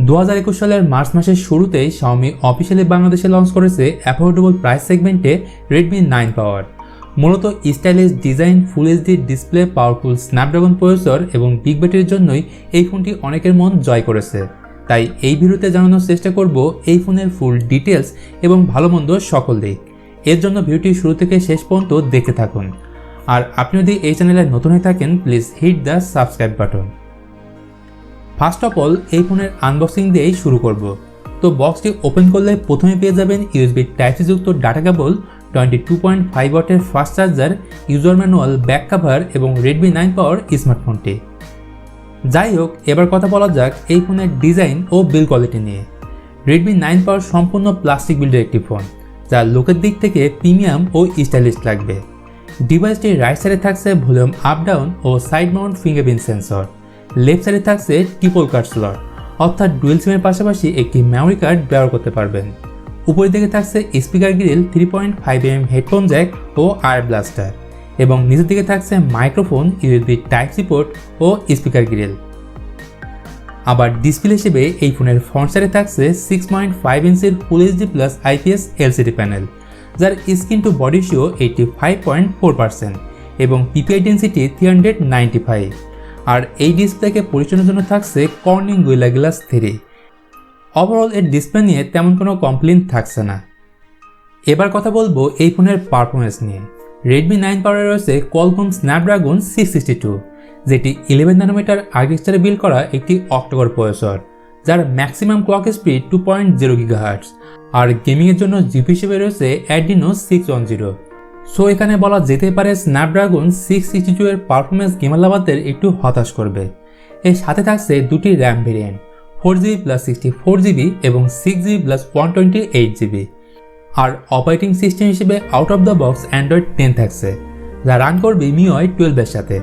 2021 সালের মার্চ মাসের শুরুতেই Xiaomi অফিশিয়ালি বাংলাদেশে লঞ্চ করেছে অ্যাফোর্ডেবল প্রাইস সেগমেন্টে Redmi 9 পাওয়ার। মূলত স্টাইলিশ ডিজাইন, ফুল HD display, powerful Snapdragon processor এবং বিগ ব্যাটারির জন্যই এই ফোনটি অনেকের মন জয় করেছে। তাই এই ভিডিওতে জানানোর চেষ্টা করব এই ফোনের ফুল ডিটেলস এবং ভালো মন্দ সকল দিক। এর জন্য ভিডিওটি শুরু থেকে শেষ পর্যন্ত দেখতে থাকুন। আর আপনি যদি এই চ্যানেলে নতুন হয়ে থাকেন, please hit the subscribe button. First of all এই ফোনের আনবক্সিং দিয়েই শুরু করব। তো বক্সটি ওপেন করলে প্রথমে পেয়ে যাবেন ইউএসবি টাইপ-সি যুক্ত ডাটা কেবল, 22.5 ওয়াটের fast charger, user manual, back cover এবং Redmi 9 পাওয়ার স্মার্টফোনটি। যাই হোক, এবার কথা বলা যাক এই ফোনের ডিজাইন ও বিল্ড কোয়ালিটি নিয়ে। Redmi 9 পাওয়ার সম্পূর্ণ প্লাস্টিক বিল্ডের একটি ফোন, যা লুকের দিক থেকে প্রিমিয়াম ও স্টাইলিশ লাগবে। ডিভাইসটির রাইট সাইডে থাকছে ভলিউম আপ ডাউন ও side mount fingerprint sensor. Left সাইডে থাকছে ট্রিপল কার্ড স্লট, অর্থাৎ ডুয়েল সিমের পাশাপাশি একটি মেমোরি কার্ড ব্যবহার করতে পারবেন। উপরের দিকে থাকছে speaker grill, 3.5mm headphone jack ও আয়ার ব্লাস্টার, এবং নিচের দিকে থাকছে মাইক্রোফোন, ইউএসবি টাইপ-সি পোর্ট ও স্পিকার গ্রিল। আবার ডিসপ্লে হিসেবে এই ফোনের ফ্রন্ট সাইডে থাকছে 6.5 ইঞ্চির full HD plus IPS LCD panel, যার স্ক্রিন টু বডি রেশিও 85.4% এবং পিপিআই ডেন্সিটি 395। আর এই ডিসপ্লেকে পরিচালনার জন্য থাকছে কর্নিং গোরিলা গ্লাস 3। ওভারঅল এর ডিসপ্লে নিয়ে তেমন কোনো কমপ্লেইন থাকছে না। এবার কথা বলবো এই ফোনের পারফরমেন্স নিয়ে। Redmi 9 পাওয়ারে রয়েছে Qualcomm Snapdragon 662, যেটি 11 ন্যানোমিটার আর্কিটেকচারে বিল্ড করা একটি অক্টোকোর প্রসেসর, যার ম্যাক্সিমাম ক্লক স্পিড 2.0 GHz। আর গেমিংয়ের জন্য জিপি হিসেবে রয়েছে Adreno 610। সো এখানে বলা যেতে পারে স্ন্যাপড্রাগন 662 এর পারফরমেন্স গেমার লাভারদের একটু হতাশ করবে। এর সাথে থাকছে দুটি RAM variant, 4GB plus 64GB এবং 6GB প্লাস 128GB। আর অপারেটিং সিস্টেম হিসেবে out of the box Android 10 থাকছে, যা রান করবে MIUI 12 এর সাথে।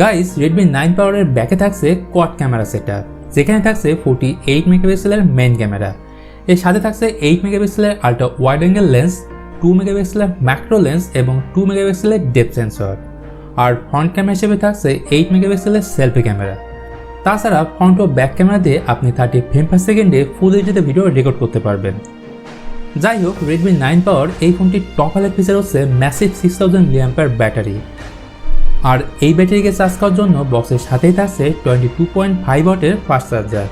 গাইস, Redmi 9 পাওয়ারের ব্যাকে থাকছে কোয়াড ক্যামেরা সেটআপ, যেখানে থাকছে 48 মেগাপিক্সেলের মেইন ক্যামেরা। এর সাথে থাকছে 8 মেগাপিক্সেলের আল্ট্রা ওয়াইড অ্যাঙ্গেল লেন্স, 2 মেগাপিক্সেলের ম্যাক্রো লেন্স এবং 2 মেগাপিক্সেলের ডেপথ সেন্সর। আর ফ্রন্ট ক্যামেরা হিসেবে থাকছে 8 মেগাপিক্সেলের সেলফি ক্যামেরা। তাছাড়া ফ্রন্ট ও ব্যাক ক্যামেরা দিয়ে আপনি 30 ফ্রেম পার সেকেন্ডে ফুল এইচডিতে ভিডিও রেকর্ড করতে পারবেন। যাই হোক, Redmi 9 পাওয়ার এই ফোনটির টপ হাইলাইট ফিচার হচ্ছে ম্যাসিভ 6000 mAh ব্যাটারি। আর এই ব্যাটারিকে চার্জ করার জন্য বক্সের সাথেই থাকছে 22.5 ওয়াটের ফাস্ট চার্জার।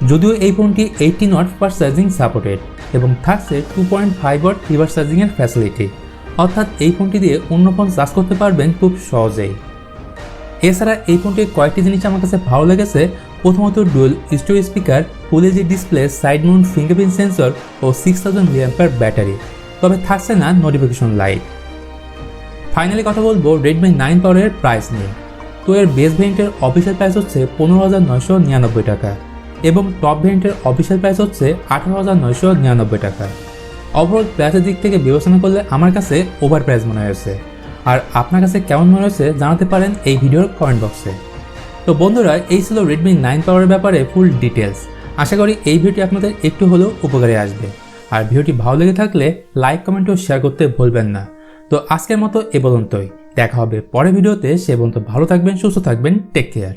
যদিও এই ফোনটি 18 ওয়াট ফাস্ট চার্জিং সাপোর্টেড এবং থাকছে 2.5 ওয়াট রিভার্স চার্জিংয়ের ফ্যাসিলিটি, অর্থাৎ এই ফোনটি দিয়ে অন্য ফোন চার্জ করতে পারবেন খুব সহজেই। এছাড়া এই ফোনটির কয়েকটি জিনিস আমার কাছে ভালো লেগেছে। প্রথমত dual storage speaker, full HD display, side mount fingerprint sensor ও 6000 mAh ব্যাটারি, তবে থাকছে না নোটিফিকেশন লাইট। ফাইনালি কথা বলবো Redmi 9 পাওয়ারের প্রাইস নিয়ে। তো এর বেস ভেরিয়েন্টের অফিসিয়াল প্রাইস হচ্ছে 15,999 টাকা এবং টপ ভেরিয়েন্টের অফিসিয়াল প্রাইস হচ্ছে 18,999 টাকা। ওভারঅল প্রাইসের দিক থেকে বিবেচনা করলে আমার কাছে ওভার প্রাইস মনে হয়েছে। আর আপনার কাছে কেমন মনে হয়েছে জানাতে পারেন এই ভিডিওর কমেন্ট বক্সে। তো বন্ধুরা, এই ছিল Redmi 9 পাওয়ারের ব্যাপারে ফুল ডিটেলস। আশা করি এই ভিডিওটি আপনাদের একটু হলেও উপকারে আসবে। আর ভিডিওটি ভালো লেগে থাকলে লাইক, কমেন্ট ও শেয়ার করতে ভুলবেন না। তো আজকের মতো এ পর্যন্তই, দেখা হবে পরের ভিডিওতে। সে পর্যন্ত ভালো থাকবেন, সুস্থ থাকবেন, টেক কেয়ার।